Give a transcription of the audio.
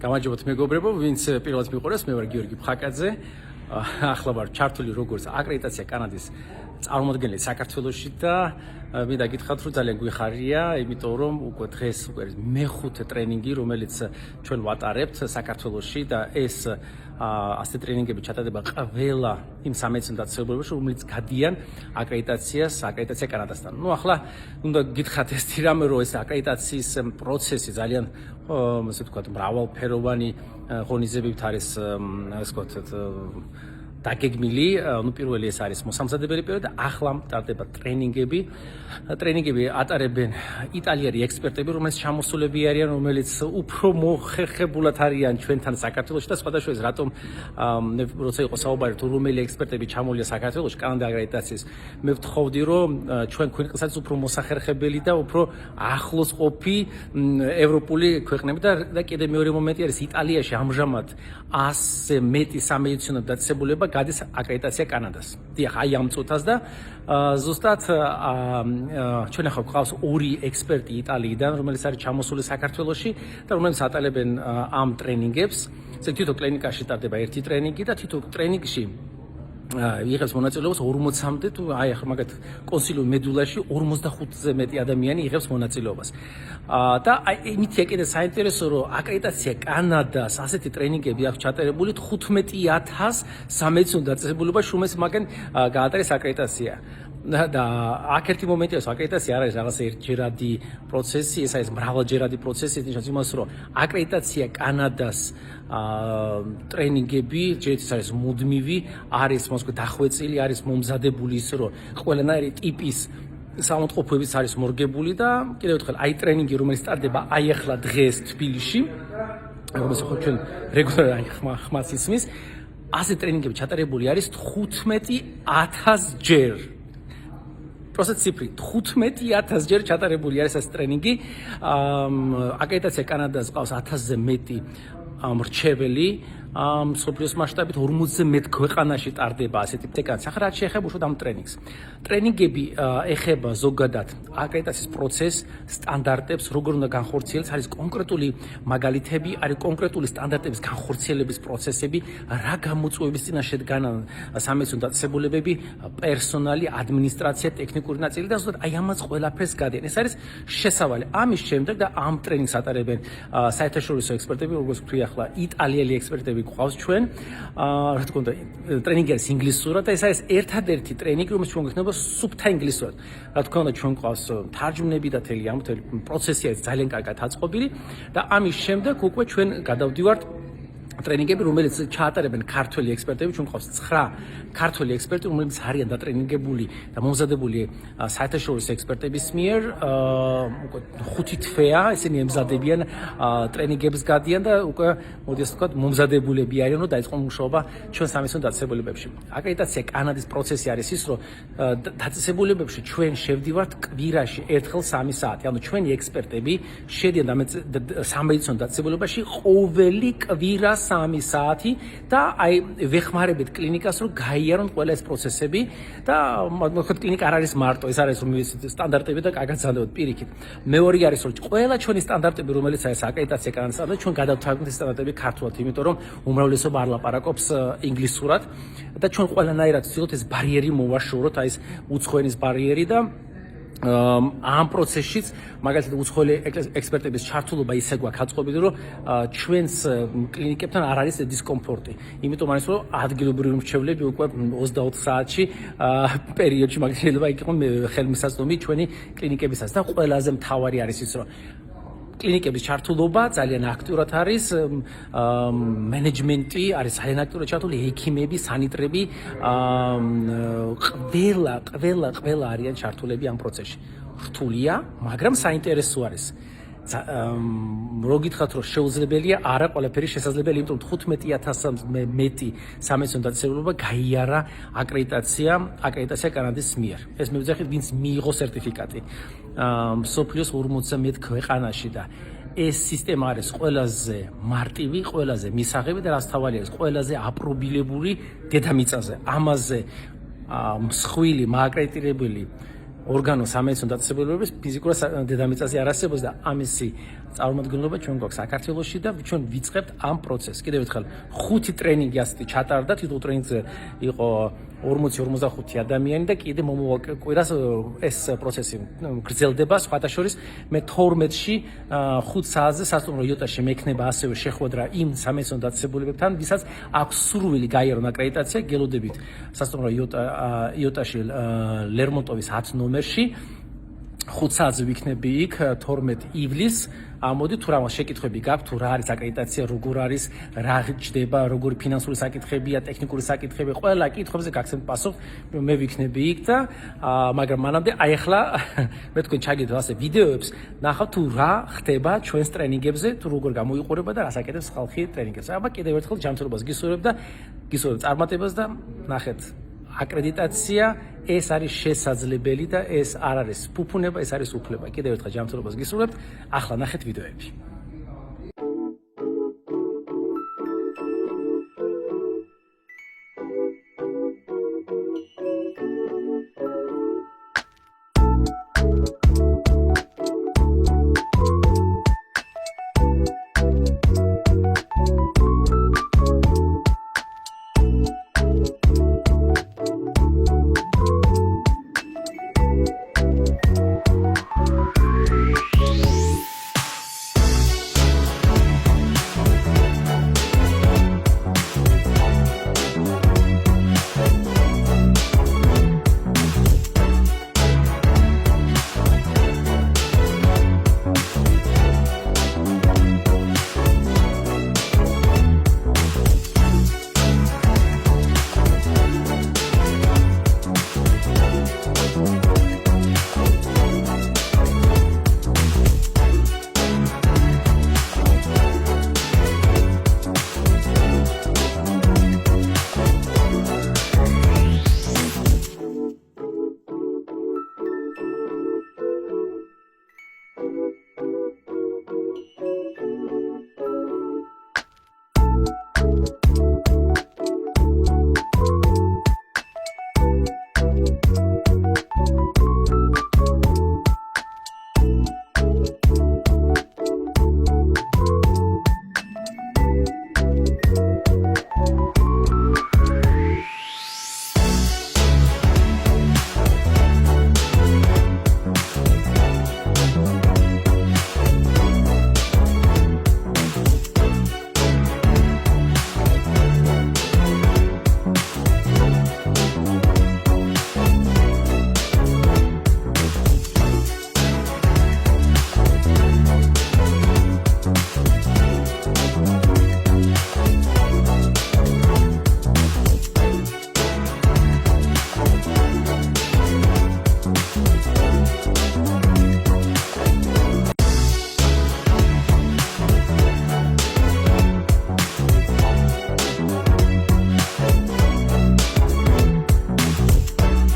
გამარჯობათ მეგობრებო, ვინც პირველად მიყურებს, მე ვარ გიორგი ფხაკაძე. ახლა ვარ ჩართული როგორც აკრედიტაცია კანადის წარმომადგენელი საქართველოში და მინდა გითხრათ, რომ ძალიან გვიხარია, იმიტომ რომ უკვე დღეს მეხუთე ტრენინგი, რომელიც ჩვენ ვატარებთ საქართველოში და ეს ასეთი ტრენინგები ჩატარდება ყველა იმ სამედიცინო დაწესებულებაში, რომელიც გადიან აკრედიტაცია კანადასთან. ახლა უნდა გითხრათ ეს რამე, რომ ეს აკრედიტაციის პროცესი ძალიან ასე ვთქვათ, მრავალფეროვანი ღონისძიებებით არის, ასე ვთქვათ, დაგეგმილი. პირველი ეს არის მოსამზადებელი პერიოდი და ახლა მტარდება ტრენინგები. ტრენინგები ატარებენ იტალიელი ექსპერტები, რომელიც ჩამოსულები არიან, რომელიც უფრო მოხერხებულად არიან ჩვენთან საქართველოში და სხვადასხვა ეს რატომ როცა იყო საუბარი თუ რომელი ექსპერტები ჩამოვლია საქართველოში კანადა აკრედიტაციის, მე ვთხოვდი, რომ ჩვენ ქვეყნებსაც უფრო მოსახერხებელი და უფრო ახლოს ყოფი ევროპული ქვეყნები და კიდე მეორე მომენტი არის იტალიაში ამჟამად 100-ზე მეტი სამედიცინო დაწესებულება გადის აკრედიტაცია კანადას. დიახ, აი ამ წუთას და ზუსტად ჩვენ ახლა გვყავს ორი ექსპერტი იტალიიდან, რომელიც არის ჩამოსული საქართველოში და რომელიც ატარებენ ამ ტრენინგებს. თითო კლინიკაში ტარდება ერთი ტრენინგი და თითო ტრენინგში იღებს მონაწილეობას 40-მდე თუ აი ახლა მაგათ კონსილიუმ მედულაში 45-ზე მეტი ადამიანი იღებს მონაწილეობას. და აი იმითია კიდე საინტერესო, რომ აკრედიტაცია კანადას ასეთი ტრენინგები აქვს ჩატარებული 15,000 სამედიცინო დაწესებულებაში, რომელიც მაგან გაატარეს აკრედიტაცია. და აქ ერთი მომენტია, რომ აკრედიტაცია არ არის რაღაცა ერთჯერადი პროცესი, ეს არის მრავალჯერადი პროცესი, ნიშნავს იმას, რომ აკრედიტაცია კანადას ტრენინგები ჯერჯერობით არის მუდმივი, არის მოსკოვი დახვეწილი, არის მომზადებული ის, რომ ყველანაირი ტიპის საავადმყოფოებიც არის მორგებული და კიდევ ერთხელ აი ტრენინგი, რომელიც სტარტდება აი ახლა დღეს თბილისში, რომელსაც ჩვენ რეგულარულად ხმას ისმის, ასე ტრენინგები ჩატარებული არის 15,000 ჯერ. პროსტ ციფრი 15,000 ჯერ ჩატარებული არის ეს ტრენინგი. აკრედიტაცია კანადას ყავს 1000-ზე მეტი მრჩეველი. მსოფლიოს მასშტაბით 40-ზე მეტ ქვეყანაში ტარდება ასეთი ტრენინგი. ახლა რაც შეეხება უშუალოდ ამ ტრენინგს. ტრენინგები ეხება ზოგადად აკრედიტაციის პროცესს, სტანდარტებს, როგორ უნდა განხორციელდეს, არის კონკრეტული მაგალითები, არის კონკრეტული სტანდარტების განხორციელების პროცესები, რა გამოწვევების წინაშე დგანან სამედიცინო დაწესებულებები, პერსონალი, ადმინისტრაცია, ტექნიკური ნაწილი და ზოგადად აი ამას ყველაფერს გადიან. ეს არის შესავალი. ამის შემდეგ და ამ ტრენინგს ატარებენ საერთაშორისო ექსპერტები, როგორც ვთქვი ახლა იტალიელი ექსპერტები გვყავს ჩვენ. რა თქმა უნდა, ტრენინგი არის ინგლისურად და ეს არის ერთადერთი ტრენინგი, რომელიც ჩვენ გვექნება სუფთა ინგლისურად. რა თქმა უნდა, ჩვენ გვყავს თარჯმნები და მთელი პროცესი არის ძალიან კარგად აწყობილი და ამის შემდეგ უკვე ჩვენ გადავდივართ ტრენინგები, რომელიც ჩაატარებენ ქართველი ექსპერტები, ჩვენ გვყავს 9 ქართველი ექსპერტი, რომლებიც არიან დატრენინგებული და მომზადებული საერთაშორისო ექსპერტების მიერ. უკვე 5 თვეა ესენი ემზადებიან ტრენინგებს გადიან და უკვე მოდი ასე ვთქვათ, მომზადებულები არიან, რომ დაიწყონ მუშაობა ჩვენ სამედიცინო დაწესებულებებში. აკრედიტაცია კანადის პროცესი არის ის, რომ დაწესებულებებში ჩვენ შევდივართ კვირაში ერთხელ 3 საათი. ანუ ჩვენი ექსპერტები შედიან სამედიცინო დაწესებულებაში ყოველი კვირა 3 საათი და აი ვეხმარებით კლინიკას, რომ გაიარონ ყველა ეს პროცესები და მოხოთ კლინიკა არ არის მარტო, ეს არის რომ სტანდარტები და კარგად ზრდებოდ პირიქით. მეორე არის რომ ყველა ჩვენი სტანდარტები, რომელიც არის აკრედიტაცია კანადასთან, ჩვენ გადავთვალოთ ეს სტანდარტები ქართულად, იმიტომ რომ უმრავლესობა არ ლაპარაკობს ინგლისურად და ჩვენ ყველანაირად ვცდილობთ ეს ბარიერი მოვაშოროთ, აი ეს უცხოენის ბარიერი და ამ პროცესშიც მაგალითად უცხოელი ექსპერტების ჩართულობა ისე გვაქვს აწყობილი, რომ ჩვენს კლინიკებთან არ არის დისკომფორტი. იმიტომ არის რომ ადგილობრივი მრჩევლები უკვე 24 საათში პერიოდში მაგალითად შეიძლება იყოს ხელმისაწვდომი ჩვენი კლინიკებისას და ყველაზე მთავარი არის ის, რომ კლინიკების ჩართულობა ძალიან აქტიურად არის, მენეჯმენტი არის ძალიან აქტიურად ჩართული, ექიმები, სანიტრები, ყველა არიან ჩართულები ამ პროცესში. რთულია, მაგრამ საინტერესო არის. რო გითხრათ, რომ შეუძლებელია, არა ყველაფერი შესაძლებელია, იმიტომ რომ 15,000-ზე მეტი სამედიცინო დაწესებულება გაიარა აკრედიტაცია კანადის მიერ. ეს მივიძახით, ვინც მიიღო სერტიფიკატი. მსოფლიოს 40-ზე მეტ ქვეყანაში და ეს სისტემა არის ყველაზე მარტივი, ყველაზე მისაღები და რაც თავარი არის, ყველაზე აპრობილებული დედამიწაზე. ამაზე მსხვილი, მააკრედიტირებული ორგანო სამედიცინო დაწესებულებების ფიზიკურად დედამიწაზე არ არსებობს და ამისი წარმომადგენლობა ჩვენ გვაქვს საქართველოში და ჩვენ ვიწყებთ ამ პროცესს. კიდევ ერთხელ 5 ტრენინგი ასეთი ჩატარდა, თითოეულ ტრენინგზე იყო 40-45 ადამიანი და კიდე მომავალ კვირას ეს პროცესი გრძელდება. სხვათა შორის მე 12-ში 5 საათზე სასტუმრო იოტაში მექნება ასევე შეხვედრა იმ სამედიცინო დაწესებულებებთან, ვისაც აქვს სურვილი გაიარონ აკრედიტაცია, გელოდებით სასტუმრო იოტაში ლერმონტოვის 10 ნომერში 5 საათზე ვიქნები იქ 12 ივლისს. ამოდი თუ რაღაც შეკითხვები გაქვთ, თუ რა არის აკრედიტაცია, როგორ არის, რა ჩდება, როგორი ფინანსური საკითხებია, ტექნიკური საკითხები, ყველა კითხვებზე გაგცემთ პასუხს. მე ვიქნები იქ და მაგრამ მანამდე აი ახლა მე თქვენ ჩაგიდოთ ასე ვიდეოებს, ნახავთ თუ რა ხდება ჩვენს ტრენინგებზე, თუ როგორ გამოიყურება და რას აკეთებს ხალხი ტრენინგებზე. აბა კიდევ ერთხელ ჯანმრთელობას გისურვებ და გისურვებ წარმატებას და ნახეთ აკრედიტაცია ეს არის შესაძლებელი და ეს არ არის ფუფუნება, ეს არის უფლება. კიდევ ერთხელ ჯანმრთელობას გისურვებთ. ახლა ნახეთ ვიდეოები.